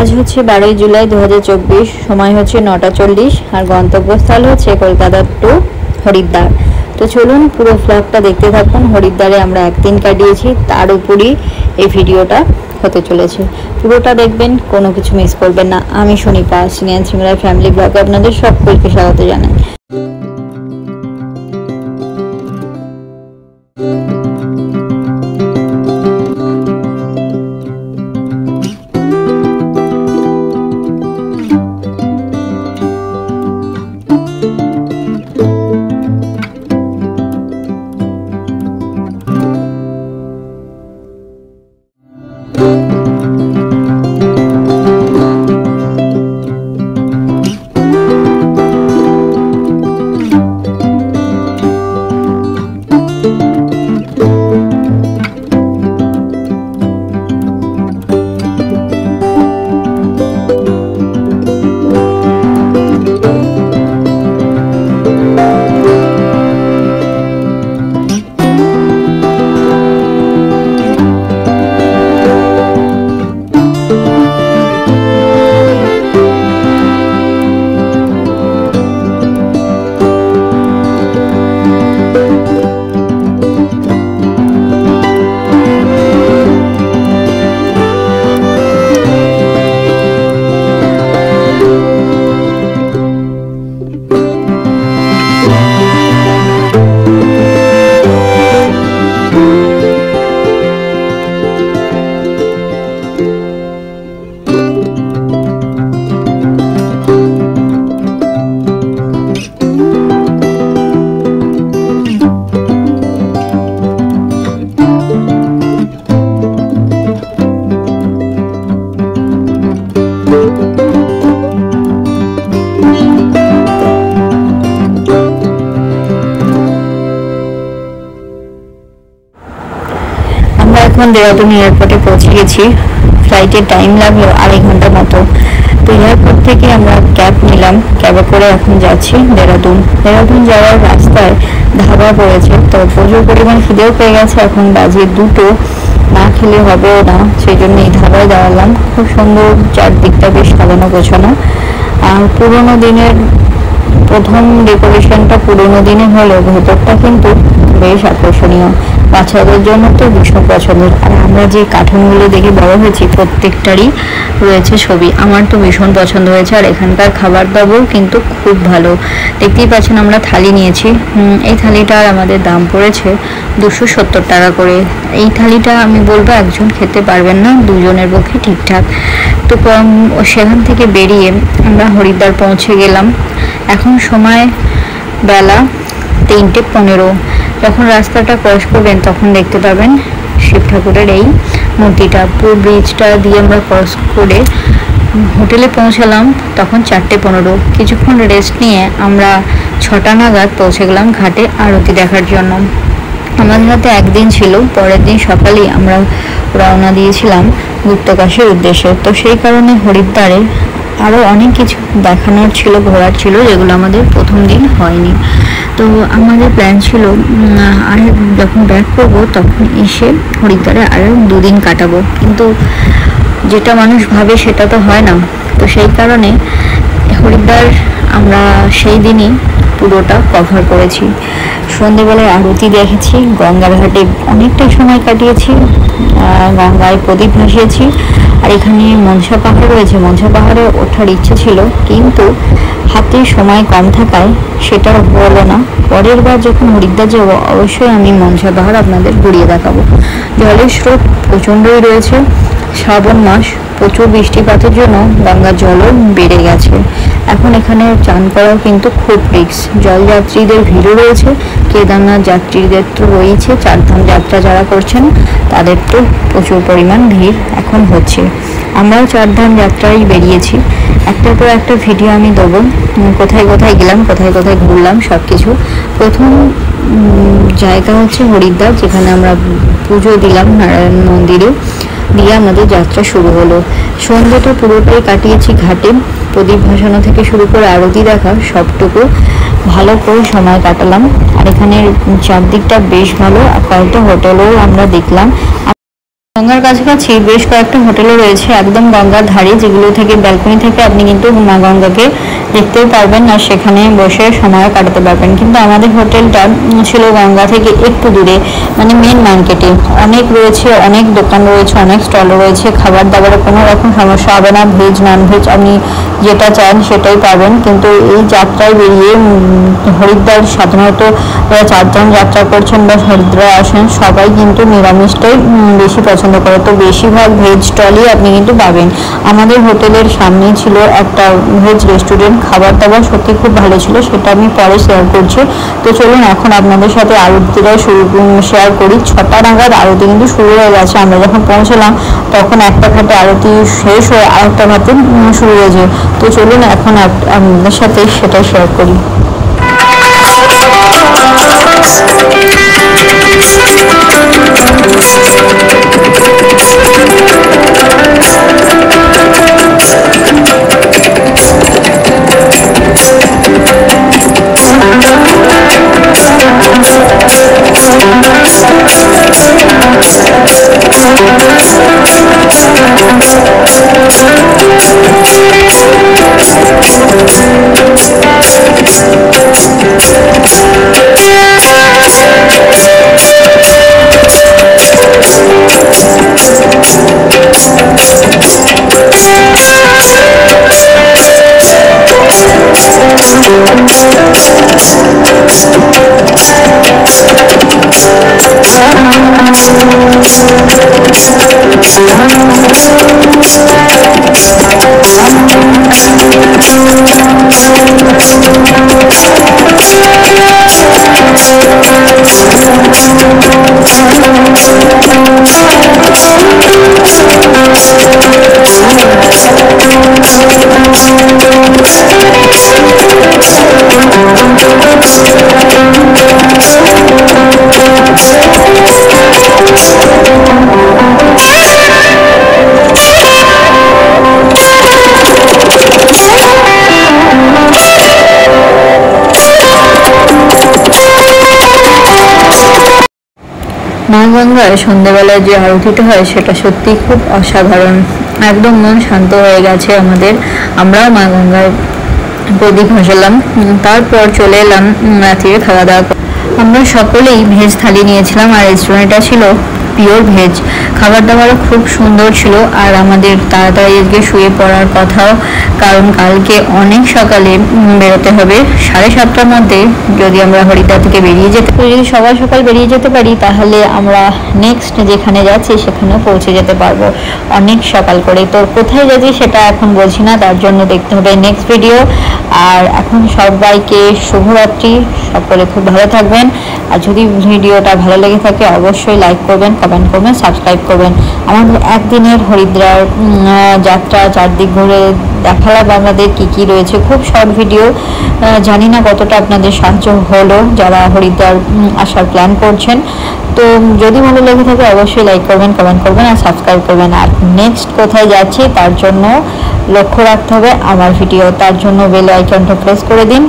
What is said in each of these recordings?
आज হচ্ছে 12 জুলাই 2024, সময় হচ্ছে 9:40 আর গন্তব্যস্থল হচ্ছে কলকাতা টু হরিদ্বার। তো চলুন পুরো ব্লগটা দেখতে থাকুন। হরিদ্বারে আমরা একদিন কাটিয়েছি, তার উপরই এই ভিডিওটা হতে চলেছে। পুরোটা দেখবেন, কোনো কিছু মিস করবেন না। আমি সুনিপা, সিনিয়র সিঙ্গার ফ্যামিলি ব্লগে আপনাদের সকলকে স্বাগত জানাই। দেরাদুন এয়ারপোর্টে পৌঁছে গেছি। ফ্লাইটের টাইম লাগলো 2.5 ঘন্টা মতো। তো এয়ারপোর্ট থেকে আমরা ক্যাব নিলাম, ক্যাবে করে এখন যাচ্ছি দেরাদুন। দেরাদুন যাওয়ার রাস্তায় ধাবা পড়েছে, তো প্রচুর পরিমাণ খিদেও পেয়ে গেছে। এখন বাজে 2টো, না খেলে হবেও না, সেই জন্য এই ধাবায় দাঁড়ালাম। খুব সুন্দর, চারদিকটা বেশ সাজানো গোছানো। আর পুরোনো দিনের প্রথম ডেকোরেশনটা পুরোনো দিনে হলেও ভেতরটা কিন্তু বেশ আকর্ষণীয়। বাচ্চাদের জন্য তো ভীষণ পছন্দের। আর আমরা যে কার্টুনগুলো দেখে বড় হয়েছি প্রত্যেকটারই রয়েছে ছবি। আমার তো ভীষণ পছন্দ হয়েছে। আর এখানকার খাবার দাবারও কিন্তু খুব ভালো। দেখতেই পাচ্ছেন আমরা থালি নিয়েছি। এই থালিটার আমাদের দাম পড়েছে 270 টাকা করে। এই থালিটা আমি বলবো একজন খেতে পারবেন না, দুজনের পক্ষে ঠিকঠাক। তো সেখান থেকে বেরিয়ে আমরা হরিদ্বার পৌঁছে গেলাম। এখন সময় বেলা 3:15। যখন রাস্তাটা ক্রস করবেন তখন দেখতে পাবেন শিব ঠাকুরের এই মূর্তিটা। পুরো ব্রিজটা দিয়ে আমরা ক্রস করে হোটেলে পৌঁছালাম তখন 4:15। কিছুক্ষণ রেস্ট নিয়ে আমরা 6টা নাগাদ পৌঁছে গেলাম ঘাটে আরতি দেখার জন্য। আমাদের হাতে একদিন ছিল, পরের দিন সকালেই আমরা রওনা দিয়েছিলাম গুপ্তকাশীর উদ্দেশ্যে। তো সেই কারণে হরিদ্বারে আরও অনেক কিছু দেখানোর ছিল, ঘোরার ছিল, যেগুলো আমাদের প্রথম দিন হয়নি। তো আমাদের প্ল্যান ছিল আর যখন ব্যাক করবো তখন এসে হরিদ্বারে আরও 2 দিন কাটাবো, কিন্তু যেটা মানুষ ভাবে সেটা তো হয় না। তো সেই কারণে হরিদ্বার আমরা সেই দিনই পুরোটা কভার করেছি। সন্ধ্যেবেলায় আরতি দেখেছি, গঙ্গার ঘাটে অনেকটাই সময় কাটিয়েছি। গঙ্গায় প্রদীপ ভাসিয়েছি। আর এখানে মনসা পাহাড় রয়েছে, মনসা পাহাড়ে ওঠার ইচ্ছে ছিল, কিন্তু হাতে সময় কম থাকায় সেটা হলো না। পরের বার যখন হরিদ্বার যাবো অবশ্যই আমি মনসা পাহাড় আপনাদের ঘুরিয়ে দেখাবো। জলের স্রোত প্রচণ্ডই রয়েছে, শ্রাবণ মাস, প্রচুর বৃষ্টিপাতের জন্য গঙ্গার জলও বেড়ে গেছে। এখন এখানে চান করাও কিন্তু খুব রিস্ক, জলযাত্রীদের ভিড়ও রয়েছে, কেদারনাথ যাত্রীদের তো রয়েছে, চারধাম যাত্রা যারা করছেন তাদের তো প্রচুর পরিমাণ ভিড় এখন হচ্ছে। আমরাও চারধাম যাত্রায় বেরিয়েছি, একটার পর একটা ভিডিও আমি দেবো, কোথায় কোথায় গেলাম, কোথায় কোথায় ঘুরলাম সব কিছু। প্রথম জায়গা হচ্ছে হরিদ্বার, যেখানে আমরা পুজো দিলাম নারায়ণ মন্দিরে, দিয়ে আমাদের যাত্রা শুরু হলো। সন্ধ্যাটা পুরোটাই কাটিয়েছি ঘাটে, প্রদীপ ভাসানো থেকে শুরু করে আরতি দেখা সবটুকু ভালো করে সময় কাটালাম। আর এখানের চারদিকটা বেশ ভালো, আর কয়েকটা হোটেলও আমরা দেখলাম। গঙ্গার কাছাকাছি বেশ কয়েকটা হোটেলও রয়েছে একদম গঙ্গার ধারে, যেগুলো থেকে ব্যালকনি থেকে আপনি কিন্তু মা গঙ্গাকে দেখতেও পারবেন আর সেখানে বসে সময় কাটাতে পারবেন। কিন্তু আমাদের হোটেলটা ছিল গঙ্গা থেকে একটু দূরে, মানে মেন মার্কেটে। অনেক রয়েছে, অনেক দোকান রয়েছে, অনেক স্টল রয়েছে, খাবার দাবারের কোনো রকম সমস্যা হবে না, ভেজ নন ভেজ আপনি যেটা চান সেটাই পাবেন। কিন্তু এই যাত্রায় বেরিয়ে হরিদ্বার সাধারণত যারা চারজন যাত্রা করছেন বা হরিদ্বার আসেন সবাই কিন্তু নিরামিষটাই বেশি পছন্দ করে, তো বেশিরভাগ ভেজ স্টলই আপনি কিন্তু পাবেন। আমাদের হোটেলের সামনেই ছিল একটা ভেজ রেস্টুরেন্ট, খাবার দাবার সত্যি খুব ভালো ছিল, সেটা আমি পরে শেয়ার করছি। তো চলুন এখন আপনাদের সাথে আরতিটা শেয়ার করি। 6টা নাগাদ আরতি কিন্তু শুরু হয়ে গেছে, আমরা যখন পৌঁছলাম তখন একটা ঘাটে আরতি শেষ হয়ে আরেকটা ঘাটে শুরু হয়েছে। তো চলুন এখন আপনাদের সাথে সেটা শেয়ার করি। মা গঙ্গায় সন্ধ্যাবেলায় যে আরতিটা হয় সেটা সত্যি খুব অসাধারণ, একদম মন শান্ত হয়ে গেছে আমাদের। আমরাও মা গঙ্গায় প্রদীপ ভাসালাম, তারপর চলে এলাম রাত্রে খাওয়া দাওয়া। আমরা সকলেই ভেজ থালি নিয়েছিলাম, আর রেস্টুরেন্টটা ছিল পিওর ভেজ, খাবার দাবারও খুব সুন্দর ছিল। আর আমাদের তাড়াতাড়ি আজকে শুয়ে পড়ার কথাও, কারণ কালকে অনেক সকালে বেরোতে হবে, 7:30টার মধ্যে যদি আমরা হরিদ্বার থেকে বেরিয়ে যেতে পারি, যদি সকাল সকাল বেরিয়ে যেতে পারি তাহলে আমরা নেক্সট যেখানে যাচ্ছি সেখানে পৌঁছে যেতে পারবো অনেক সকাল করে। তো কোথায় যাচ্ছি সেটা এখন বলছি না, তার জন্য দেখতে হবে নেক্সট ভিডিও। আর এখন সবাইকে শুভরাত্রি, সকলে খুব ভালো থাকবেন। আর যদি ভিডিওটা ভালো লেগে থাকে অবশ্যই লাইক করবেন, কমেন্ট করবেন, সাবস্ক্রাইব করবেন। আমাদের একদিনের হরিদ্বার যাত্রা চারদিক ঘুরে দেখালাম আমাদের কি কি রয়েছে, খুব শর্ট ভিডিও, জানি না কতটা আপনাদের সাহায্য হলো যারা হরিদ্বার আসার প্ল্যান করছেন। তো যদি ভালো লেগে থাকে অবশ্যই লাইক করবেন, কমেন্ট করবেন আর সাবস্ক্রাইব করবেন। আর নেক্সট কোথায় যাচ্ছি তার জন্য লক্ষ্য রাখতে হবে আমার ভিডিও, তার জন্য বেল আইকনটা প্রেস করে দিন,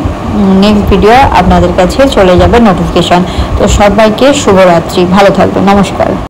নেক্সট ভিডিও আপনাদের কাছে চলে যাবে নোটিফিকেশন। তো সবাইকে শুভরাত্রি, ভালো থাকবেন, নমস্কার।